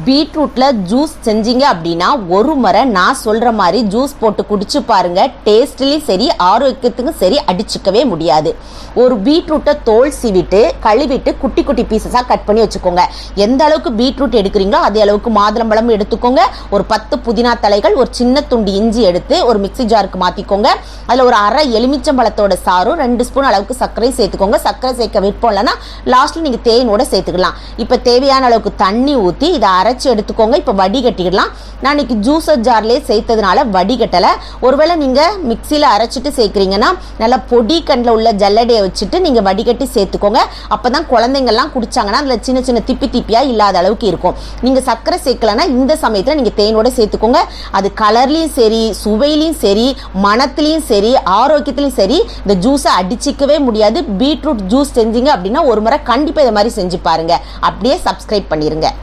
பீட்ரூட்ல juice செஞ்சீங்க அப்படின்னா ஒரு முறை நான் சொல்ற மாதிரி ஜூஸ் போட்டு குடிச்சு பாருங்க. டேஸ்ட்லயும் சரி ஆரோக்கியத்துக்கும் சரி அடிச்சுக்கவே முடியாது. ஒரு பீட்ரூட்டை தோல் சீவிட்டு கழுவிட்டு குட்டி குட்டி பீசஸா கட் பண்ணி வச்சுக்கோங்க. எந்த அளவுக்கு பீட்ரூட் எடுக்கிறீங்களோ அதே அளவுக்கு மாதுளம்பழம் எடுத்துக்கோங்க. ஒரு 10 புதினா தலைகள், ஒரு சின்ன துண்டு இஞ்சி எடுத்து ஒரு மிக்ஸி ஜாருக்கு மாத்திக்கோங்க. அதுல ஒரு அரை எலுமிச்சம்பழத்தோட சாரும் 2 ஸ்பூன் அளவுக்கு சர்க்கரை சேர்த்துக்கோங்க. சர்க்கரை சேர்க்க விருப்பம் இல்லைன்னா லாஸ்ட்ல நீங்க தேனோட சேர்த்துக்கலாம். இப்ப தேவையான அளவுக்கு தண்ணி ஊற்றி இதை அரைச்சி எடுத்துக்கோங்க. இப்போ வடிகட்டிடலாம். நான் இன்னைக்கு ஜூஸர் ஜார்லேயே சேர்த்ததுனால வடிகட்டலை. ஒருவேளை நீங்கள் மிக்சியில் அரைச்சிட்டு சேர்க்குறீங்கன்னா நல்லா பொடி கண்ணில் உள்ள ஜல்லடையை வச்சுட்டு நீங்கள் வடிகட்டி சேர்த்துக்கோங்க. அப்போ தான் குழந்தைங்கள்லாம் குடிச்சாங்கன்னா அதில் சின்ன சின்ன திப்பியாக இல்லாத அளவுக்கு இருக்கும். நீங்கள் சர்க்கரை சேர்க்கலைன்னா இந்த சமயத்தில் நீங்கள் தேனோட சேர்த்துக்கோங்க. அது கலர்லேயும் சரி, சுவையிலையும் சரி, மணத்துலேயும் சரி, ஆரோக்கியத்துலையும் சரி இந்த ஜூஸை அடிச்சிக்கவே முடியாது. பீட்ரூட் ஜூஸ் செஞ்சீங்க அப்படின்னா ஒரு முறை கண்டிப்பாக இதை மாதிரி செஞ்சு பாருங்க. அப்படியே சப்ஸ்கிரைப் பண்ணிருங்க.